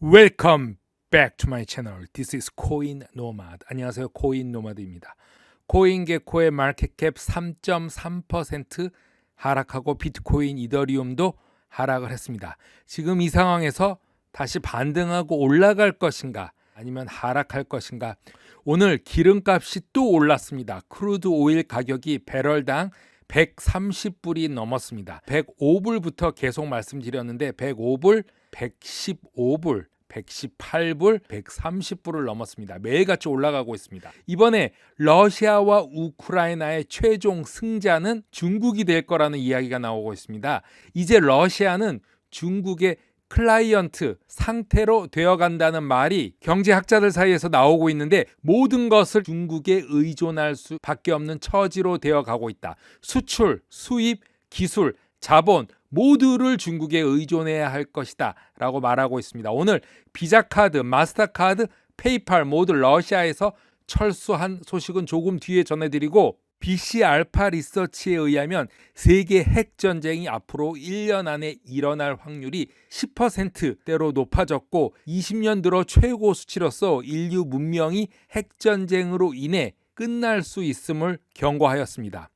Welcome back to my channel. This is 코인 노마드. 안녕하세요. 코인 노마드입니다. 코인게코의 마켓캡 3.3% 하락하고 비트코인, 이더리움도 하락을 했습니다. 지금 이 상황에서 다시 반등하고 올라갈 것인가 아니면 하락할 것인가. 오늘 기름값이 또 올랐습니다. 크루드 오일 가격이 배럴당 130불이 넘었습니다. 105불부터 계속 말씀드렸는데 105불, 115불, 118불, 130불을 넘었습니다. 매일같이 올라가고 있습니다. 이번에 러시아와 우크라이나의 최종 승자는 중국이 될 거라는 이야기가 나오고 있습니다. 이제 러시아는 중국의 클라이언트 상태로 되어간다는 말이 경제학자들 사이에서 나오고 있는데 모든 것을 중국에 의존할 수밖에 없는 처지로 되어가고 있다. 수출, 수입, 기술, 자본 모두를 중국에 의존해야 할 것이다 라고 말하고 있습니다. 오늘 비자카드, 마스터카드, 페이팔 모두 러시아에서 철수한 소식은 조금 뒤에 전해드리고, BC 알파 리서치에 의하면 세계 핵전쟁이 앞으로 1년 안에 일어날 확률이 10%대로 높아졌고 20년 들어 최고 수치로서 인류 문명이 핵전쟁으로 인해 끝날 수 있음을 경고하였습니다.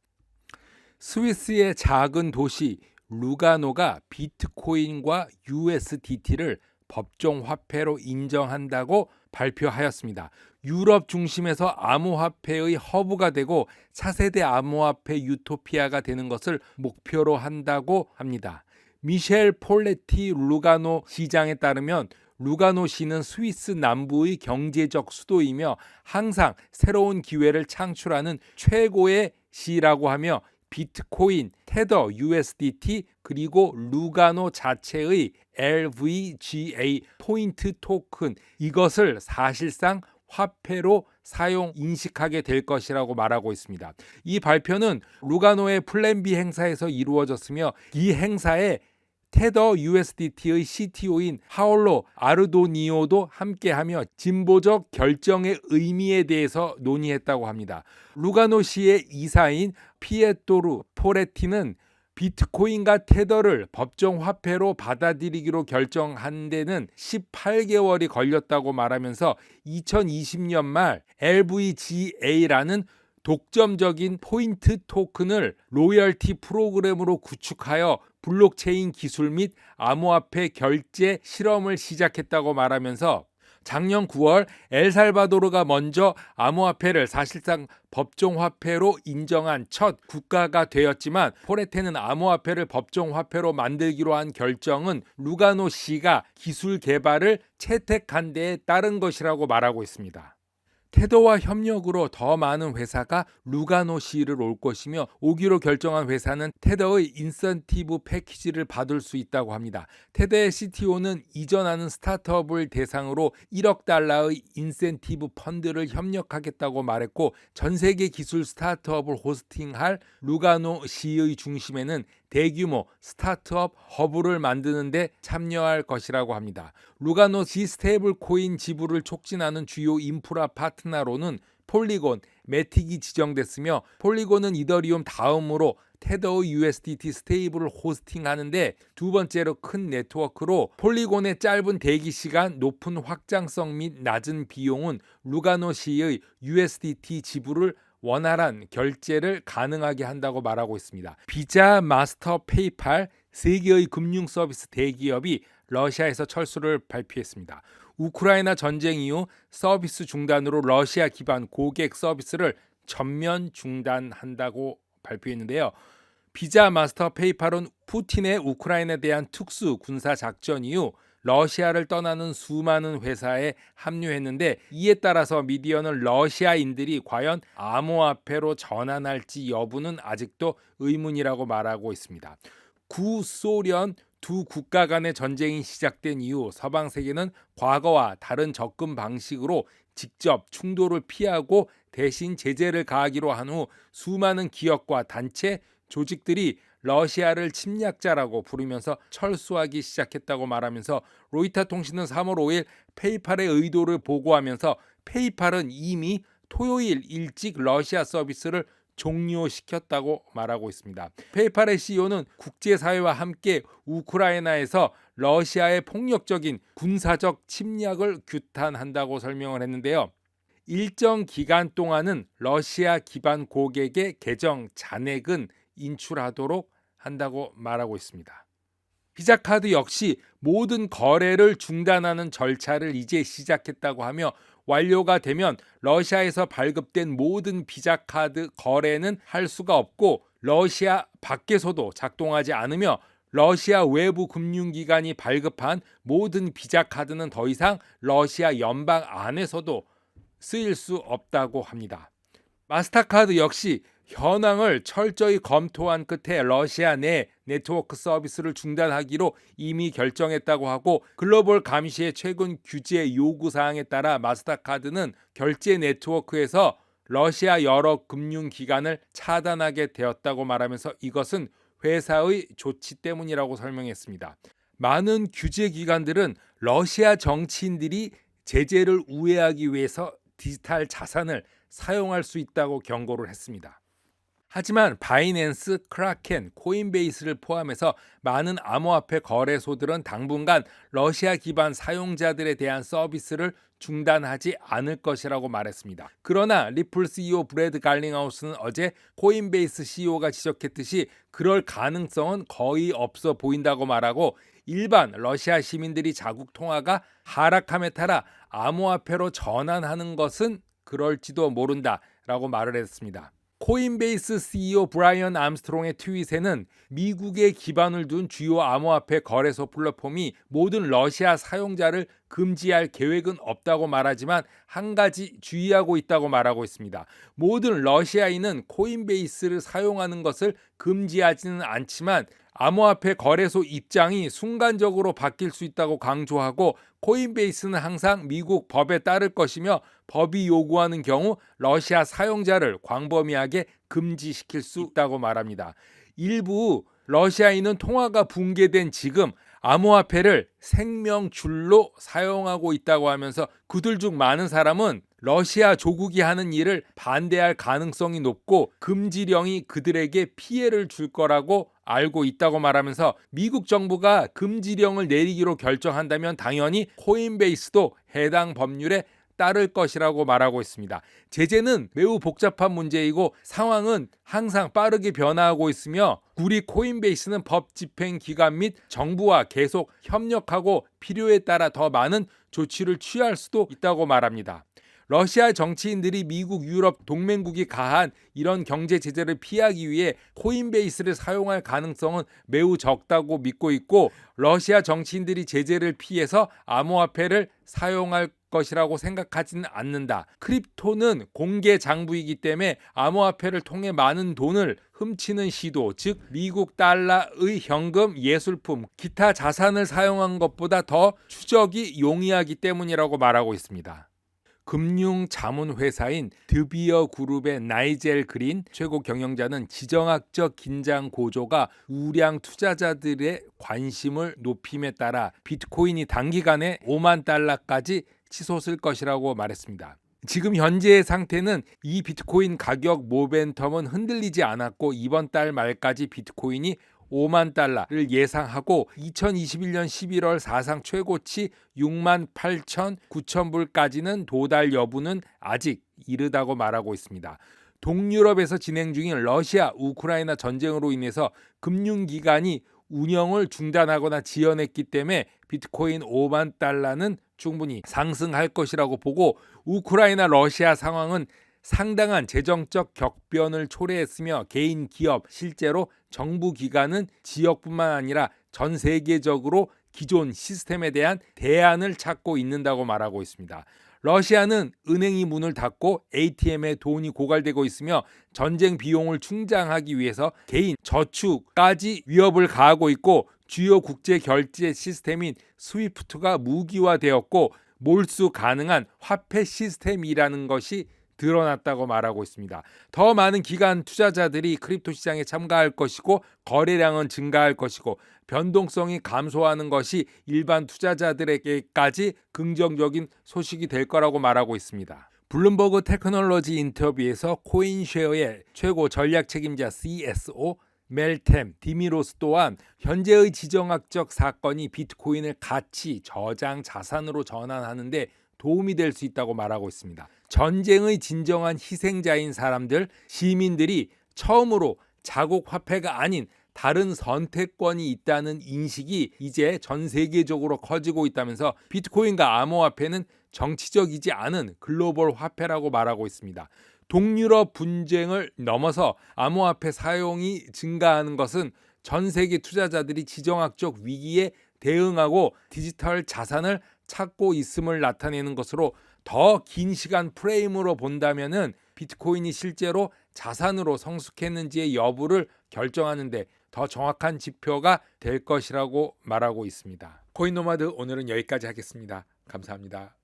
스위스의 작은 도시 루가노가 비트코인과 USDT를 법정 화폐로 인정한다고 발표하였습니다. 유럽 중심에서 암호화폐의 허브가 되고 차세대 암호화폐 유토피아가 되는 것을 목표로 한다고 합니다. 미셸 폴레티 루가노 시장에 따르면 루가노시는 스위스 남부의 경제적 수도이며 항상 새로운 기회를 창출하는 최고의 시라고 하며 비트코인, 테더, USDT 그리고 루가노 자체의 LVGA 포인트 토큰 이것을 사실상 화폐로 사용 인식하게 될 것이라고 말하고 있습니다. 이 발표는 루가노의 플랜 B 행사에서 이루어졌으며 이 행사에 테더 USDT의 CTO인 하올로 아르도니오도 함께하며 진보적 결정의 의미에 대해서 논의했다고 합니다. 루가노시의 이사인 피에토르 포레티는 비트코인과 테더를 법정 화폐로 받아들이기로 결정한 데는 18개월이 걸렸다고 말하면서 2020년 말 LVGA라는 독점적인 포인트 토큰을 로열티 프로그램으로 구축하여 블록체인 기술 및 암호화폐 결제 실험을 시작했다고 말하면서 작년 9월 엘살바도르가 먼저 암호화폐를 사실상 법정화폐로 인정한 첫 국가가 되었지만 포레테는 암호화폐를 법정화폐로 만들기로 한 결정은 루가노시가 기술 개발을 채택한 데에 따른 것이라고 말하고 있습니다. 테더와 협력으로 더 많은 회사가 루가노시를 올 것이며 오기로 결정한 회사는 테더의 인센티브 패키지를 받을 수 있다고 합니다. 테더의 CTO는 이전하는 스타트업을 대상으로 1억 달러의 인센티브 펀드를 협력하겠다고 말했고 전 세계 기술 스타트업을 호스팅할 루가노시의 중심에는 대규모 스타트업 허브를 만드는 데 참여할 것이라고 합니다. 루가노시 스테이블 코인 지불을 촉진하는 주요 인프라 파트너로는 폴리곤, 매틱이 지정됐으며 폴리곤은 이더리움 다음으로 테더의 USDT 스테이블을 호스팅하는데 두 번째로 큰 네트워크로 폴리곤의 짧은 대기 시간, 높은 확장성 및 낮은 비용은 루가노시의 USDT 지불을 원활한 결제를 가능하게 한다고 말하고 있습니다. 비자, 마스터, 페이팔 세 개의 금융 서비스 대기업이 러시아에서 철수를 발표했습니다. 우크라이나 전쟁 이후 서비스 중단으로 러시아 기반 고객 서비스를 전면 중단한다고 발표했는데요. 비자, 마스터, 페이팔은 푸틴의 우크라이나에 대한 특수 군사 작전 이후 러시아를 떠나는 수많은 회사에 합류했는데 이에 따라서 미디어는 러시아인들이 과연 암호화폐로 전환할지 여부는 아직도 의문이라고 말하고 있습니다. 구소련 두 국가 간의 전쟁이 시작된 이후 서방 세계는 과거와 다른 접근 방식으로 직접 충돌을 피하고 대신 제재를 가하기로 한 후 수많은 기업과 단체, 조직들이 러시아를 침략자라고 부르면서 철수하기 시작했다고 말하면서 로이터 통신은 3월 5일 페이팔의 의도를 보고하면서 페이팔은 이미 토요일 일찍 러시아 서비스를 종료시켰다고 말하고 있습니다. 페이팔의 CEO는 국제사회와 함께 우크라이나에서 러시아의 폭력적인 군사적 침략을 규탄한다고 설명을 했는데요. 일정 기간 동안은 러시아 기반 고객의 계정 잔액은 인출하도록 한다고 말하고 있습니다. 비자카드 역시 모든 거래를 중단하는 절차를 이제 시작했다고 하며 완료가 되면 러시아에서 발급된 모든 비자카드 거래는 할 수가 없고 러시아 밖에서도 작동하지 않으며 러시아 외부 금융기관이 발급한 모든 비자카드는 더 이상 러시아 연방 안에서도 쓰일 수 없다고 합니다. 마스터카드 역시 현황을 철저히 검토한 끝에 러시아 내 네트워크 서비스를 중단하기로 이미 결정했다고 하고 글로벌 감시의 최근 규제 요구사항에 따라 마스터카드는 결제 네트워크에서 러시아 여러 금융기관을 차단하게 되었다고 말하면서 이것은 회사의 조치 때문이라고 설명했습니다. 많은 규제 기관들은 러시아 정치인들이 제재를 우회하기 위해서 디지털 자산을 사용할 수 있다고 경고를 했습니다. 하지만 바이낸스, 크라켄, 코인베이스를 포함해서 많은 암호화폐 거래소들은 당분간 러시아 기반 사용자들에 대한 서비스를 중단하지 않을 것이라고 말했습니다. 그러나 리플 CEO 브래드 갈링하우스는 어제 코인베이스 CEO가 지적했듯이 그럴 가능성은 거의 없어 보인다고 말하고 일반 러시아 시민들이 자국 통화가 하락함에 따라 암호화폐로 전환하는 것은 그럴지도 모른다라고 말을 했습니다. 코인베이스 CEO 브라이언 암스트롱의 트윗에는 미국에 기반을 둔 주요 암호화폐 거래소 플랫폼이 모든 러시아 사용자를 금지할 계획은 없다고 말하지만 한 가지 주의하고 있다고 말하고 있습니다. 모든 러시아인은 코인베이스를 사용하는 것을 금지하지는 않지만 암호화폐 거래소 입장이 순간적으로 바뀔 수 있다고 강조하고 코인베이스는 항상 미국 법에 따를 것이며 법이 요구하는 경우 러시아 사용자를 광범위하게 금지시킬 수 있다고 말합니다. 일부 러시아인은 통화가 붕괴된 지금 암호화폐를 생명줄로 사용하고 있다고 하면서 그들 중 많은 사람은 러시아 조국이 하는 일을 반대할 가능성이 높고 금지령이 그들에게 피해를 줄 거라고 알고 있다고 말하면서 미국 정부가 금지령을 내리기로 결정한다면 당연히 코인베이스도 해당 법률에 따를 것이라고 말하고 있습니다. 제재는 매우 복잡한 문제이고 상황은 항상 빠르게 변화하고 있으며 우리 코인베이스는 법 집행 기관 및 정부와 계속 협력하고 필요에 따라 더 많은 조치를 취할 수도 있다고 말합니다. 러시아 정치인들이 미국, 유럽 동맹국이 가한 이런 경제 제재를 피하기 위해 코인베이스를 사용할 가능성은 매우 적다고 믿고 있고 러시아 정치인들이 제재를 피해서 암호화폐를 사용할 것이라고 생각하지는 않는다. 크립토는 공개 장부이기 때문에 암호화폐를 통해 많은 돈을 훔치는 시도, 즉 미국 달러의 현금, 예술품, 기타 자산을 사용한 것보다 더 추적이 용이하기 때문이라고 말하고 있습니다. 금융 자문 회사인 드비어 그룹의 나이젤 그린 최고 경영자는 지정학적 긴장 고조가 우량 투자자들의 관심을 높임에 따라 비트코인이 단기간에 5만 달러까지 치솟을 것이라고 말했습니다. 지금 현재의 상태는 이 비트코인 가격 모멘텀은 흔들리지 않았고 이번 달 말까지 비트코인이 5만 달러를 예상하고 2021년 11월 사상 최고치 6만 8천 9천 불까지는 도달 여부는 아직 이르다고 말하고 있습니다. 동유럽에서 진행 중인 러시아 우크라이나 전쟁으로 인해서 금융기관이 운영을 중단하거나 지연했기 때문에 비트코인 5만 달러는 충분히 상승할 것이라고 보고 우크라이나 러시아 상황은 상당한 재정적 격변을 초래했으며 개인, 기업, 실제로 정부 기관은 지역뿐만 아니라 전 세계적으로 기존 시스템에 대한 대안을 찾고 있는다고 말하고 있습니다. 러시아는 은행이 문을 닫고 ATM에 돈이 고갈되고 있으며 전쟁 비용을 충당하기 위해서 개인 저축까지 위협을 가하고 있고 주요 국제 결제 시스템인 스위프트가 무기화되었고 몰수 가능한 화폐 시스템이라는 것이 드러났다고 말하고 있습니다. 더 많은 기관 투자자들이 크립토 시장에 참가할 것이고 거래량은 증가할 것이고 변동성이 감소하는 것이 일반 투자자들에게까지 긍정적인 소식이 될 거라고 말하고 있습니다. 블룸버그 테크놀로지 인터뷰에서 코인쉐어의 최고 전략 책임자 CSO 멜템 디미로스 또한 현재의 지정학적 사건이 비트코인을 가치 저장 자산으로 전환하는데 도움이 될 수 있다고 말하고 있습니다. 전쟁의 진정한 희생자인 사람들, 시민들이 처음으로 자국 화폐가 아닌 다른 선택권이 있다는 인식이 이제 전 세계적으로 커지고 있다면서 비트코인과 암호화폐는 정치적이지 않은 글로벌 화폐라고 말하고 있습니다. 동유럽 분쟁을 넘어서 암호화폐 사용이 증가하는 것은 전 세계 투자자들이 지정학적 위기에 대응하고 디지털 자산을 찾고 있음을 나타내는 것으로 더 긴 시간 프레임으로 본다면은 비트코인이 실제로 자산으로 성숙했는지의 여부를 결정하는데 더 정확한 지표가 될 것이라고 말하고 있습니다. 코인노마드 오늘은 여기까지 하겠습니다. 감사합니다.